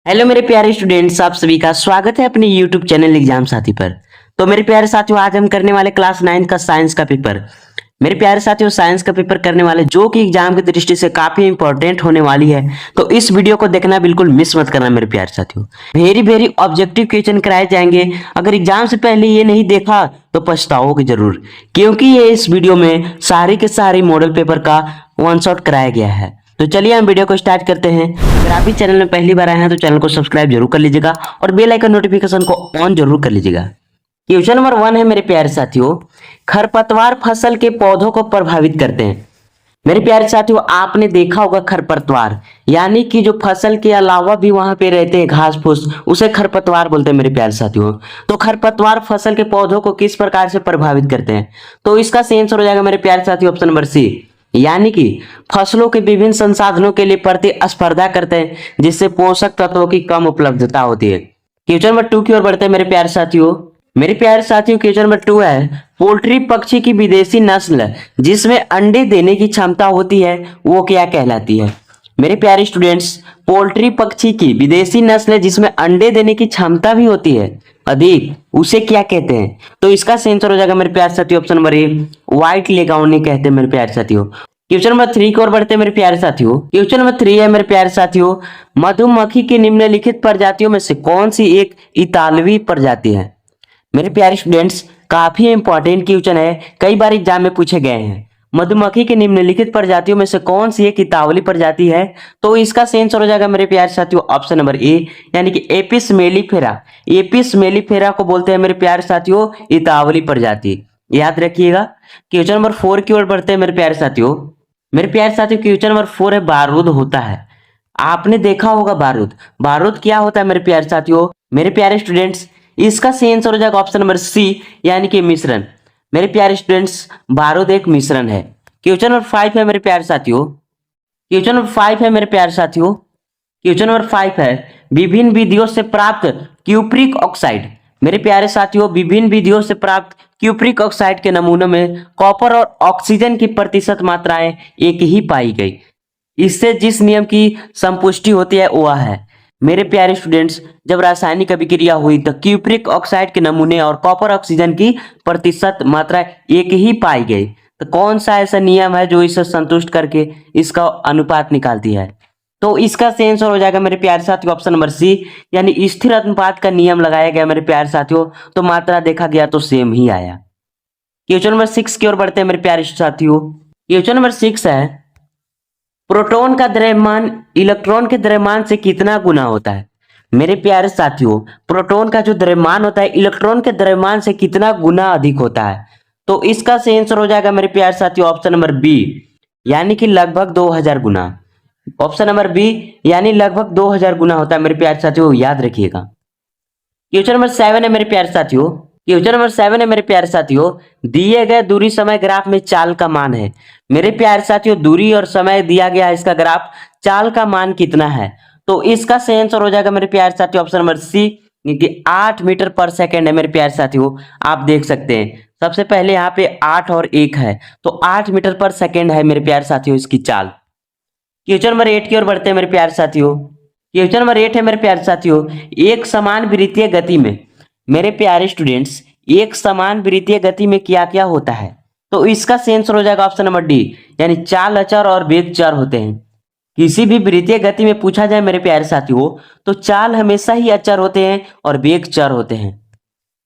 Hello मेरे प्यारे students, आप सभी का स्वागत है अपने यूट्यूब चैनल एग्जाम साथी पर। तो मेरे प्यारे साथियों, आज हम करने वाले क्लास 9 का साइंस का पेपर। मेरे प्यारे साथियों, साइंस का पेपर करने वाले जो कि एग्जाम की दृष्टि से काफी इंपॉर्टेंट होने वाली है, तो इस वीडियो को देखना बिल्कुल मिस मत करना मेरे प्यारे साथियों। वेरी वेरी ऑब्जेक्टिव क्वेश्चन कराए जाएंगे। अगर एग्जाम से पहले ये नहीं देखा तो पछताओगे जरूर, क्योंकि ये इस वीडियो में सारी के सारी मॉडल पेपर का वन शॉट कराया गया है। तो चलिए हम वीडियो को स्टार्ट करते हैं। अगर आप भी चैनल में पहली बार आए हैं तो चैनल को सब्सक्राइब जरूर कर लीजिएगा और बेल आइकन नोटिफिकेशन को ऑन जरूर कर लीजिएगा। क्वेश्चन नंबर 1 है मेरे प्यारे साथियों, खरपतवार फसल के पौधों को प्रभावित करते हैं। मेरे प्यारे साथियों, आपने देखा होगा खरपतवार यानी कि जो फसल के अलावा भी वहां पे रहते हैं घास फूस, उसे खरपतवार बोलते हैं मेरे प्यारे साथियों। तो खरपतवार फसल के पौधों को किस प्रकार से प्रभावित करते हैं? तो इसका सही आंसर हो जाएगा मेरे प्यारे साथियों ऑप्शन नंबर सी, यानी कि फसलों के विभिन्न संसाधनों के लिए प्रतिस्पर्धा करते हैं, जिससे पोषक तत्वों की कम उपलब्धता होती है। क्वेश्चन नंबर 2 की ओर बढ़ते हैं मेरे प्यारे साथियों। मेरे प्यारे साथियों, क्वेश्चन नंबर 2 है, पोल्ट्री पक्षी की विदेशी नस्ल जिसमें अंडे देने की क्षमता होती है वो क्या कहलाती है? मेरे प्यारे स्टूडेंट्स, पोल्ट्री पक्षी की विदेशी नस्ल जिसमें अंडे देने की क्षमता भी होती है अधिक, उसे क्या कहते हैं? तो इसका सही आंसर हो जाएगा मेरे प्यारे साथियों ऑप्शन नंबर ए, व्हाइट लेगाउनी कहते हैं मेरे प्यारे साथियों। क्वेश्चन नंबर 3 की ओर बढ़ते हैं मेरे प्यारे साथियों। क्वेश्चन नंबर 3 है मेरे प्यारे साथियों, मधुमक्खी की निम्नलिखित प्रजातियों में से कौन सी एक इतालवी प्रजाति है? मेरे प्यारे स्टूडेंट्स, काफी इंपॉर्टेंट क्वेश्चन है, कई बार एग्जाम में पूछे गए हैं। मधुमक्खी की निम्नलिखित प्रजातियों में से कौन सी एक इतावली प्रजाति है? तो इसका सही आंसर हो जाएगा मेरे प्यारे साथियों ऑप्शन नंबर ए, यानी कि एपिस मेलिफेरा। एपिस मेलिफेरा को बोलते हैं मेरे प्यारे साथियों इतावली प्रजाति, याद रखिएगा। क्वेश्चन नंबर 4 की ओर बढ़ते हैं मेरे प्यारे साथियों। मेरे प्यारे साथियों, क्वेश्चन नंबर 4 है, बारूद होता है। आपने देखा होगा बारूद, बारूद क्या होता है मेरे प्यारे साथियों? मेरे प्यारे स्टूडेंट्स, इसका सही आंसर हो जाएगा ऑप्शन नंबर सी, यानी कि मिश्रण। मेरे प्यारे स्टूडेंट्स, बारूद एक मिश्रण है। क्वेश्चन नंबर 5 है मेरे प्यारे साथियों। क्वेश्चन नंबर 5 है मेरे प्यारे साथियों। क्वेश्चन नंबर 5 है, विभिन्न विधियों से प्राप्त क्यूप्रिक ऑक्साइड। मेरे प्यारे साथियों, विभिन्न विधियों से प्राप्त क्यूप्रिक ऑक्साइड के नमूनों में कॉपर और ऑक्सीजन की प्रतिशत मात्राएं एक ही पाई गई। इससे जिस नियम की संपुष्टि होती है वह है, मेरे प्यारे स्टूडेंट्स, जब रासायनिक अभिक्रिया हुई तो क्यूप्रिक ऑक्साइड के नमूने और कॉपर ऑक्सीजन की प्रतिशत मात्रा एक ही पाई गई। तो कौन सा ऐसा नियम है जो इसे संतुष्ट करके इसका अनुपात निकालती है? तो इसका सही आंसर हो जाएगा मेरे प्यारे साथियों ऑप्शन नंबर सी, यानी स्थिर अनुपात का नियम लगाया गया मेरे प्यारे साथियों, तो मात्रा देखा गया तो सेम ही आया। क्वेश्चन नंबर 6 की ओर बढ़ते हैं मेरे प्यारे साथियों। क्वेश्चन नंबर 6 है, प्रोटॉन का द्रव्यमान इलेक्ट्रॉन के द्रव्यमान से कितना गुना होता है? मेरे प्यारे साथियों, प्रोटॉन का जो द्रव्यमान होता है इलेक्ट्रॉन के द्रव्यमान से कितना गुना अधिक होता है? तो इसका सही आंसर हो जाएगा मेरे प्यारे साथियों ऑप्शन नंबर बी, यानी कि लगभग 2000 गुना। ऑप्शन नंबर बी, यानी लगभग 2000 गुना होता है मेरे प्यारे साथियों, याद रखिएगा। क्वेश्चन नंबर 7 है मेरे प्यारे साथियों। क्वेश्चन नंबर 7 है मेरे प्यारे साथियों, दिए गए दूरी समय ग्राफ में चाल का मान है। मेरे प्यारे साथियों, दूरी और समय दिया गया है, इसका ग्राफ, चाल का मान कितना है? तो इसका सही आंसर हो जाएगा मेरे प्यारे साथियों ऑप्शन नंबर सी, कि 8 मीटर पर सेकेंड है मेरे प्यारे साथियों। आप देख सकते हैं सबसे पहले यहाँ पे 8 और 1 है, तो 8 मीटर पर सेकेंड है मेरे प्यारे साथियों इसकी चाल। क्वेश्चन नंबर 8 की ओर बढ़ते हैं मेरे प्यारे साथियों। क्वेश्चन नंबर 8 है मेरे प्यारे साथियों, एक समान वृत्तीय गति में, मेरे प्यारे स्टूडेंट्स, एक समान वृत्तीय गति में क्या क्या होता है? तो इसका सही आंसर हो जाएगा ऑप्शन नंबर डी, यानी चाल अचर और वेग चर होते हैं। किसी भी वृत्तीय गति में पूछा जाए मेरे प्यारे साथियों, तो चाल हमेशा ही अचर होते हैं और वेग चर होते हैं।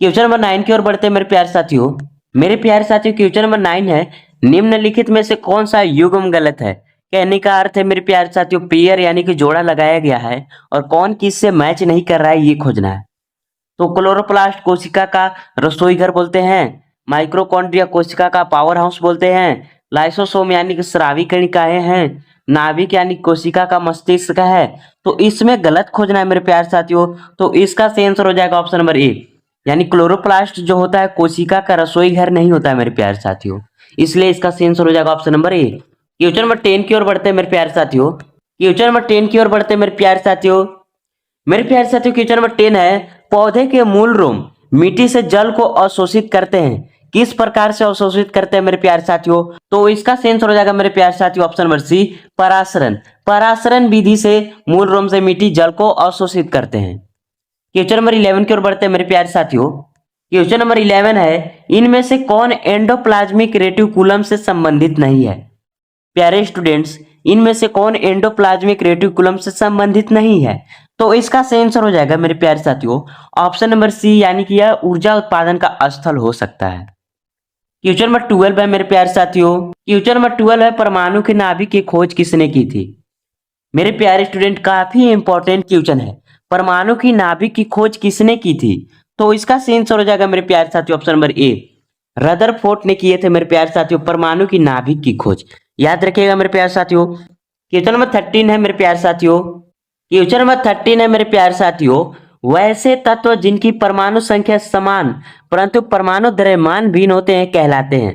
क्वेश्चन नंबर 9 की ओर बढ़ते हैं मेरे प्यारे साथियों। मेरे प्यारे साथियों, क्वेश्चन नंबर 9 है, निम्नलिखित में से कौन सा युग्म गलत है? कहने का अर्थ है मेरे प्यारे साथियों, पेयर यानी कि जोड़ा लगाया गया है और कौन किससे मैच नहीं कर रहा है ये खोजना है। तो क्लोरोप्लास्ट कोशिका का रसोई घर बोलते हैं, माइक्रोकॉन्ड्रिया कोशिका का पावर हाउस बोलते हैं, लाइसोसोम यानी कि स्रावी कणिकाएं हैं, नाभिक यानी कोशिका का मस्तिष्क है। तो इसमें गलत खोजना है मेरे प्यारे साथियों, तो इसका सही आंसर हो जाएगा ऑप्शन नंबर ए, यानी क्लोरोप्लास्ट जो होता है कोशिका का रसोई घर नहीं होता है मेरे प्यारे साथियों, इसलिए इसका सही आंसर हो जाएगा option number A. Question number 10 की ओर बढ़ते हैं मेरे प्यारे साथियों। क्वेश्चन नंबर 10 की ओर बढ़ते हैं मेरे प्यारे साथियों। मेरे प्यारे साथियों, क्वेश्चन नंबर 10 है, पौधे के मूल रोम मिट्टी से जल को अवशोषित करते हैं, किस प्रकार से अवशोषित करते हैं मेरे प्यारे साथियों? तो इसका सेंस हो जाएगा मेरे प्यारे साथियों ऑप्शन नंबर सी, परासरण। परासरण विधि से मूल रोम से मिट्टी जल को अवशोषित करते हैं। क्वेश्चन नंबर 11 की ओर बढ़ते हैं मेरे प्यारे साथियों। क्वेश्चन नंबर 11 है, इनमें से कौन एंडोप्लाज्मिक रेटिकुलम से संबंधित नहीं है? प्यारे स्टूडेंट्स, इनमें से कौन एंडोप्लाज्मिक रेटिकुलम से संबंधित नहीं है? तो इसका सही आंसर हो जाएगा मेरे प्यारे साथियों ऑप्शन नंबर सी, यानी कि यह ऊर्जा उत्पादन का स्थल हो सकता है। क्वेश्चन नंबर 12 है मेरे प्यारे साथियों। क्वेश्चन नंबर 12 है, परमाणु के नाभिक की खोज किसने की थी? मेरे प्यारे स्टूडेंट, काफी इंपॉर्टेंट क्वेश्चन है। परमाणु की नाभिक की खोज किसने की थी? तो इसका सही आंसर हो जाएगा मेरे प्यारे साथियों ऑप्शन नंबर ए, रदरफोर्ड ने किए थे मेरे प्यारे साथियों परमाणु की नाभिक की खोज। याद रखिएगा मेरे प्यारे साथियों। क्वेश्चन नंबर 13 है मेरे प्यारे साथियों। क्वेश्चन नंबर 13 है मेरे प्यारे साथियों, वैसे तत्व जिनकी परमाणु संख्या समान परंतु परमाणु द्रव्यमान भिन्न होते हैं कहलाते हैं।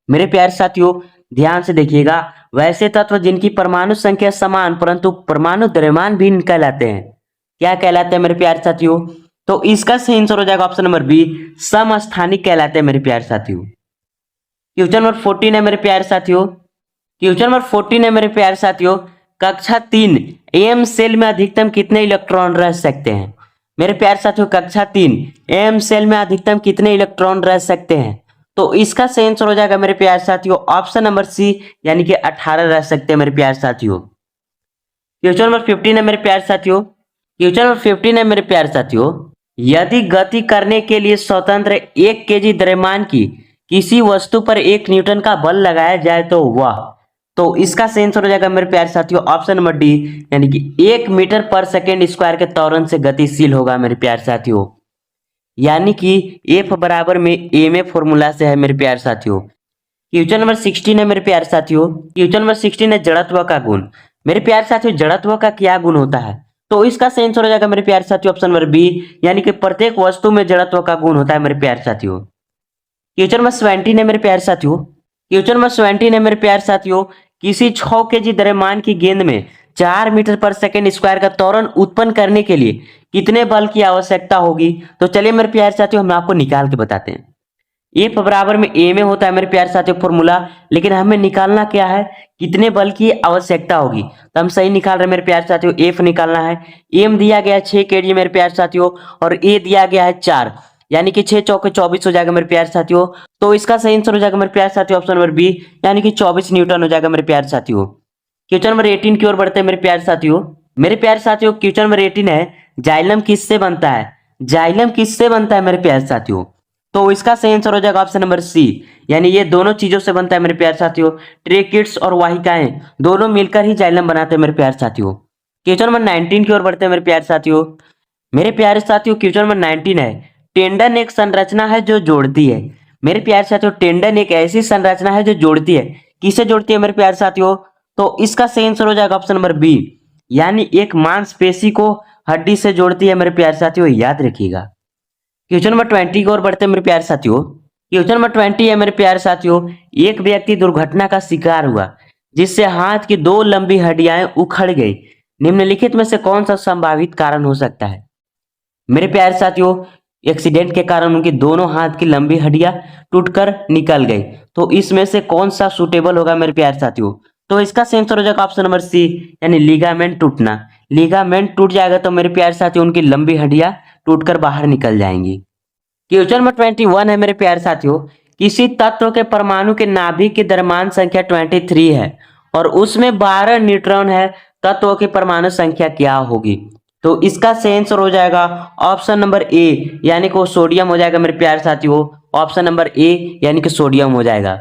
मेरे प्यारे साथियों ध्यान से देखिएगा, वैसे तत्व जिनकी परमाणु संख्या समान परंतु परमाणु द्रव्यमान भिन्न कहलाते हैं। क्या कहलाते हैं मेरे प्यारे साथियों? तो इसका सही आंसर हो जाएगा ऑप्शन नंबर बी, समस्थानिक कहलाते हैं मेरे प्यारे साथियों। क्वेश्चन नंबर 14 है मेरे प्यारे साथियों। क्वेश्चन नंबर 14 है मेरे प्यारे साथियों, कक्षा 3 एम सेल में अधिकतम कितने इलेक्ट्रॉन रह सकते हैं? मेरे प्यारे साथियों कक्षा 3 एम सेल में अधिकतम कितने इलेक्ट्रॉन रह सकते हैं? तो इसका सही आंसर हो जाएगा मेरे प्यारे साथियों ऑप्शन नंबर सी, यानी कि 18 रह सकते हैं मेरे प्यारे साथियों। क्वेश्चन नंबर 15 है मेरे प्यारे साथियों। क्वेश्चन नंबर 15 है मेरे प्यारे साथियों, यदि गति करने के लिए स्वतंत्र 1 केजी द्रव्यमान की किसी वस्तु पर 1 न्यूटन का बल लगाया जाए तो वह, तो इसका सही आंसर हो जाएगा मेरे प्यारे साथियों ऑप्शन नंबर डी, यानी कि 1 मीटर पर सेकेंड स्क्वायर के त्वरण से गतिशील होगा मेरे प्यारे साथियों। यानी कि एफ बराबर में ए में फॉर्मूला से है मेरे प्यारे साथियों। क्वेश्चन नंबर 16 है मेरे प्यारे साथियों। क्वेश्चन नंबर 16 है जड़त्व का गुण। मेरे प्यारे साथियों जड़त्व का क्या गुण होता है? तो इसका सही आंसर हो जाएगा मेरे प्यारे साथियों ऑप्शन नंबर बी, यानी कि प्रत्येक वस्तु में जड़त्व का गुण होता है मेरे प्यारे साथियों। क्वेश्चन नंबर 17 है मेरे प्यारे साथियों। क्वेश्चन नंबर 17 है मेरे प्यारे साथियों, किसी 6 केजी द्रव्यमान की गेंद में 4 मीटर पर सेकेंड स्क्वायर का त्वरण उत्पन्न करने के लिए कितने बल की आवश्यकता होगी? तो चलिए मेरे प्यारे साथियों हम आपको निकाल के बताते हैं। एफ बराबर में ए में होता है मेरे प्यारे साथियों फॉर्मूला, लेकिन हमें निकालना क्या है, कितने बल की आवश्यकता होगी। तो हम सही निकाल रहे हैं मेरे प्यारे साथियों, एफ निकालना है। एम दिया गया है 6 केजी मेरे प्यारे साथियों और ए दिया गया है 4, यानी कि 6 चौके 24 हो जाएगा मेरे प्यारे साथियों। तो इसका सही आंसर हो जाएगा मेरे प्यारे साथियों ऑप्शन नंबर बी, यानी कि 24 न्यूटन हो जाएगा मेरे प्यारे साथियों। क्वेश्चन नंबर 18 की ओर बढ़ते हैं मेरे प्यारे साथियों। मेरे प्यारे साथियों क्वेश्चन नंबर 18 है, जाइलम किससे बनता है? जाइलम किससे बनता है मेरे प्यारे साथियों? तो इसका सही आंसर हो जाएगा ऑप्शन नंबर सी, यानी ये दोनों चीजों से बनता है मेरे प्यारे साथियों। ट्रेकिड्स और वाहिकाएं दोनों मिलकर ही जाइलम बनाते हैं मेरे प्यारे साथियों। क्वेश्चन नंबर 19 की ओर बढ़ते हैं मेरे प्यारे साथियों। मेरे प्यारे साथियों क्वेश्चन नंबर 19 है, टेंडन एक संरचना है जो जोड़ती है। मेरे प्यारे साथियों टेंडन एक ऐसी संरचना है जो जोड़ती है। किसे जोड़ती है मेरे प्यारे साथियों? तो इसका सही आंसर हो जाएगा ऑप्शन नंबर बी, यानी एक मांसपेशी को हड्डी से जोड़ती है मेरे प्यारे साथियों, याद रखिएगा। क्वेश्चन नंबर 20 की ओर बढ़ते हैं मेरे प्यारे साथियों। क्वेश्चन नंबर 20 है मेरे प्यारे साथियों, एक व्यक्ति दुर्घटना का शिकार हुआ जिससे हाथ की 2 लंबी हड्डियां उखड़ गई। निम्नलिखित में से कौन सा संभावित कारण हो सकता है? मेरे प्यारे साथियों एक्सीडेंट के कारण उनकी दोनों हाथ की लंबी हड्डियां टूटकर निकल गई। तो इसमें से कौन सा सुटेबल होगा मेरे प्यारे साथियों? तो इसका सही आंसर हो जाएगा ऑप्शन नंबर सी, यानी लिगामेंट टूटना। लिगामेंट टूट जाएगा तो मेरे प्यारे साथियों उनकी लंबी हड्डियां टूटकर बाहर निकल जाएंगी। क्वेश्चन नंबर 21 है मेरे प्यारे साथियों, किसी तत्व के परमाणु के नाभिक की द्रव्यमान संख्या 23 है और उसमें 12 न्यूट्रॉन है, तत्व की परमाणु संख्या क्या होगी? तो इसका सही आंसर हो जाएगा ऑप्शन नंबर ए, यानी कि वो सोडियम हो जाएगा मेरे प्यारे साथियों। ऑप्शन नंबर ए यानी कि सोडियम हो जाएगा।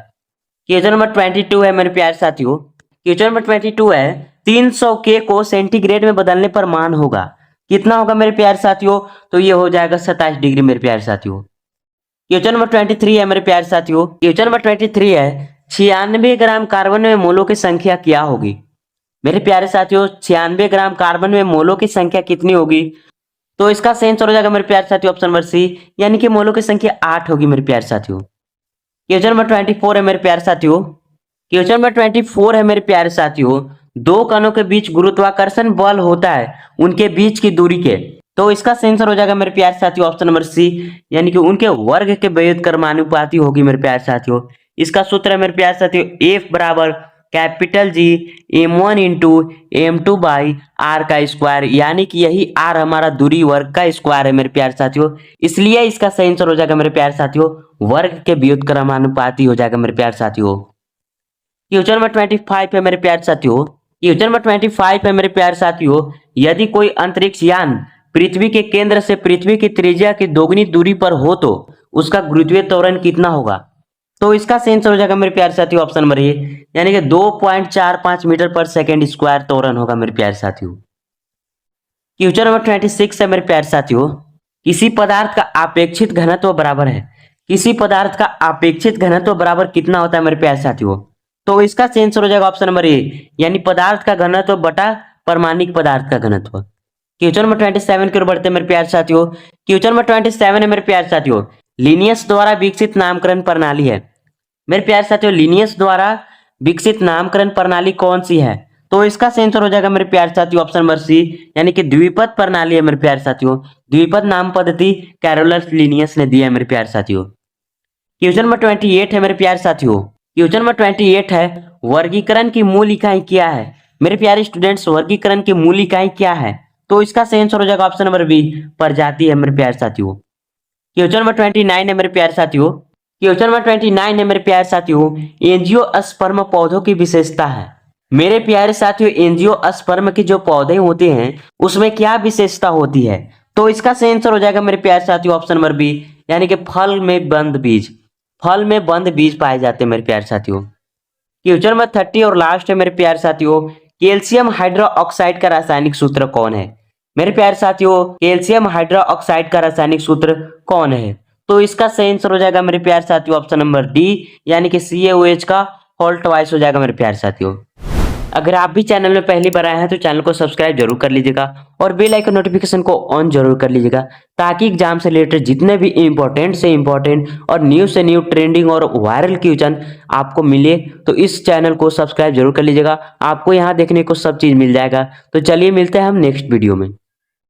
क्वेश्चन नंबर 22 है मेरे प्यारे साथियों। क्वेश्चन नंबर 22 है, 300 के को सेंटीग्रेड में बदलने पर मान होगा कितना होगा मेरे प्यारे साथियों? तो ये हो जाएगा 27 डिग्री मेरे प्यारे साथियों। क्वेश्चन नंबर 23 है मेरे प्यारे साथियों। क्वेश्चन नंबर 23 है, 96 ग्राम कार्बन में मोलों की संख्या क्या होगी? मेरे प्यारे साथियों 96 ग्राम कार्बन में मोलों की संख्या कितनी होगी? तो इसका सही आंसर हो जाएगा मेरे प्यारे साथियों ऑप्शन नंबर सी, यानी कि मोलों की संख्या 8 होगी मेरे प्यारे साथियों। क्वेश्चन नंबर 24 है मेरे प्यारे साथियों। क्वेश्चन नंबर 24 है मेरे प्यारे साथियों, 2 कणों के बीच गुरुत्वाकर्षण बल होता है उनके बीच की दूरी के तो इसका सही आंसर हो जाएगा मेरे प्यारे साथियों ऑप्शन नंबर सी, यानी कि उनके वर्ग के व्युत्क्रमानुपाती होगी मेरे प्यारे साथियों। इसका सूत्र है मेरे प्यारे साथियों एफ बराबर capital G m1 into m2 by R का स्क्वायर, यानी कि यही आर हमारा दूरी वर्ग का स्क्वायर है मेरे प्यारे साथियों। इसलिए इसका सही आंसर हो जाएगा मेरे प्यारे साथियों वर्ग के व्युत्क्रमानुपाती हो जाएगा मेरे प्यारे साथियों। क्वेश्चन नंबर 25 है मेरे प्यारे साथियों। क्वेश्चन नंबर 25 है मेरे प्यारे साथियों। यदि कोई अंतरिक्ष यान पृथ्वी के केंद्र से पृथ्वी की त्रिज्या की दोगुनी दूरी पर हो तो उसका गुरुत्वीय त्वरण कितना होगा? तो इसका सही आंसर हो जाएगा मेरे प्यारे साथियों ऑप्शन नंबर ए, यानी कि 2.45 मीटर पर सेकेंड स्क्वायर त्वरण होगा मेरे प्यारे साथियों। क्वेश्चन नंबर 26 है मेरे प्यारे साथियों। किसी पदार्थ का अपेक्षित घनत्व बराबर है, किसी पदार्थ का अपेक्षित घनत्व बराबर कितना होता है मेरे प्यारे साथियों? तो इसका सही आंसर हो जाएगा ऑप्शन नंबर ए, यानी पदार्थ का घनत्व बटा परमाणिक पदार्थ का घनत्व। क्वेश्चन नंबर 27 की ओर बढ़ते हैं मेरे प्यारे साथियों। क्वेश्चन नंबर 27 है मेरे प्यारे साथियों। लिनियस द्वारा विकसित नामकरण प्रणाली है मेरे प्यारे साथियों, लिनियस द्वारा विकसित नामकरण प्रणाली कौन सी है? तो इसका सही आंसर हो जाएगा मेरे प्यारे साथियों ऑप्शन नंबर सी, यानी कि द्विपद प्रणाली है मेरे प्यारे साथियों। द्विपद नाम पद्धति कैरोलस लिनियस ने दिया है मेरे प्यारे साथियों। क्वेश्चन नंबर 28 है मेरे प्यारे साथियों। क्वेश्चन नंबर 28 है वर्गीकरण की मूल इकाई क्या है? मेरे प्यारे स्टूडेंट्स वर्गीकरण की मूल इकाई क्या है? तो इसका सही आंसर हो जाएगा ऑप्शन नंबर बी प्रजाति है मेरे प्यारे साथियों। क्वेश्चन नंबर 29 है मेरे प्यारे साथियों। क्वेश्चन नंबर 29 है मेरे प्यारे साथियों। एंजियोस्पर्म पौधों की विशेषता है मेरे प्यारे साथियों। एंजियोस्पर्म के जो पौधे होते हैं उसमें क्या विशेषता होती है? तो इसका सही आंसर हो जाएगा मेरे प्यारे साथियों ऑप्शन नंबर बी, यानी कि फल में बंद बीज, फल में बंद बीज पाए जाते हैं मेरे प्यारे साथियों। क्वेश्चन नंबर 30 और लास्ट है मेरे प्यारे साथियों। कैल्शियम हाइड्रोक्साइड का रासायनिक सूत्र कौन है? मेरे प्यारे साथियों कैल्शियम हाइड्रोक्साइड का रासायनिक सूत्र कौन है? तो इसका सही आंसर हो जाएगा मेरे प्यारे साथियों ऑप्शन नंबर डी, यानी कि CaOH का होल ट्वाइस हो जाएगा मेरे प्यारे साथियों। अगर आप भी चैनल में पहली बार आए हैं तो चैनल को सब्सक्राइब जरूर कर लीजिएगा और बेल आइकन नोटिफिकेशन को ऑन जरूर कर लीजिएगा, ताकि एग्जाम से रिलेटेड जितने भी इंपॉर्टेंट से इंपॉर्टेंट और न्यू से न्यू ट्रेंडिंग और वायरल क्वेश्चन आपको मिले तो इस चैनल को सब्सक्राइब जरूर कर लीजिएगा। आपको यहाँ देखने को सब चीज मिल जाएगा। तो चलिए मिलते हैं हम नेक्स्ट वीडियो में।